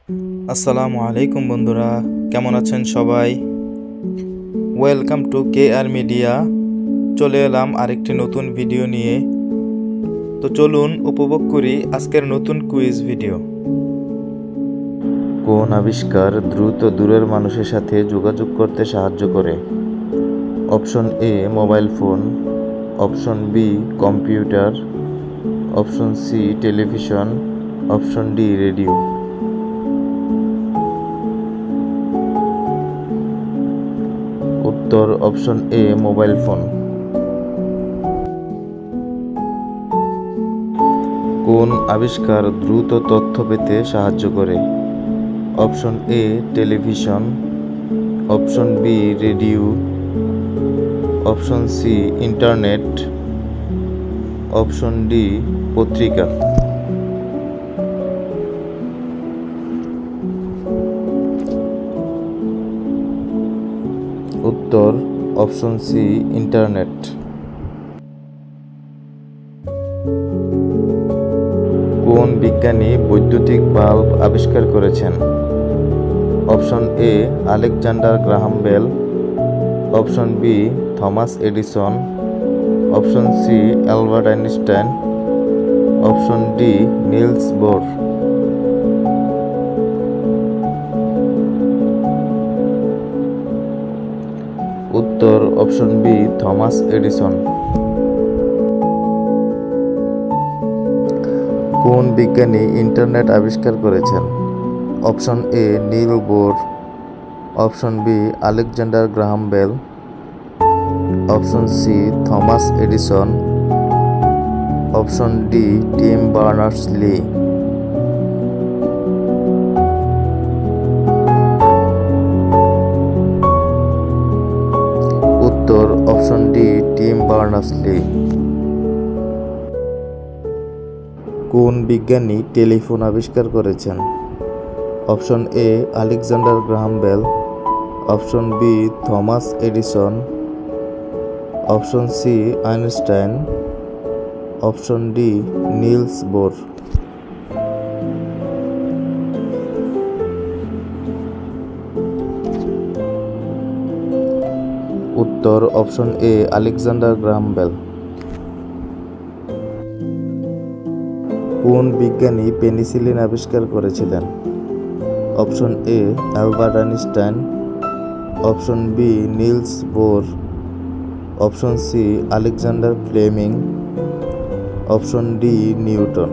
আসসালামু আলাইকুম বন্ধুরা, কেমন আছেন সবাই? Welcome to KR media. চলে এলাম আরেকটি নতুন ভিডিও নিয়ে। তো চলুন উপভোগ করি আজকের নতুন কুইজ ভিডিও। কোন আবিষ্কার দ্রুত দূরের মানুষের সাথে যোগাযোগ করতে সাহায্য করে? Option A mobile phone, option B computer, option C television, option D radio. উত্তর অপশন এ মোবাইল ফোন। কোন আবিষ্কার দ্রুত তথ্য পেতে সাহায্য করে? Option A television, option B radio, option C internet, option D পত্রিকা। উত্তর অপশন সি ইন্টারনেট। কোন বিজ্ঞানী বৈদ্যুতিক বাল্ব আবিষ্কার করেছেন? Option A Alexander Graham Bell, option B Thomas Edison, option C Albert Einstein, option D Niels Bohr. উত্তর option B Thomas Edison. কোন বিজ্ঞানী ইন্টারনেট আবিষ্কার করেছেন? Option A Niels Bohr, option B Alexander Graham Bell, option C Thomas Edison, option D Tim Berners-Lee. উত্তর option D Tim Berners-Lee. কোন বিজ্ঞানী telephone আবিষ্কার করেছেন? Option A Alexander Graham Bell, option B Thomas Edison, option C Einstein, option D Niels Bohr. উত্তর option A Alexander Graham Bell. কোন বিজ্ঞানী penicillin আবিষ্কার করেছিলেন? Option A Albert Einstein, option B Niels Bohr, option C Alexander Fleming, option D Newton.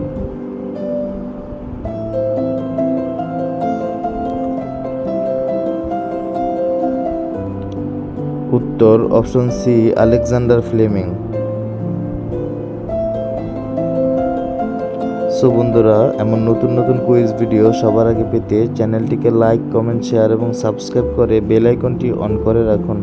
উত্তর option C Alexander Fleming. So বন্ধুরা, এমন নতুন নতুন কুইজ ভিডিও সবার আগে পেতে চ্যানেলটিকে লাইক, কমেন্ট, শেয়ার এবং সাবস্ক্রাইব করে বেল আইকনটি অন করে রাখুন।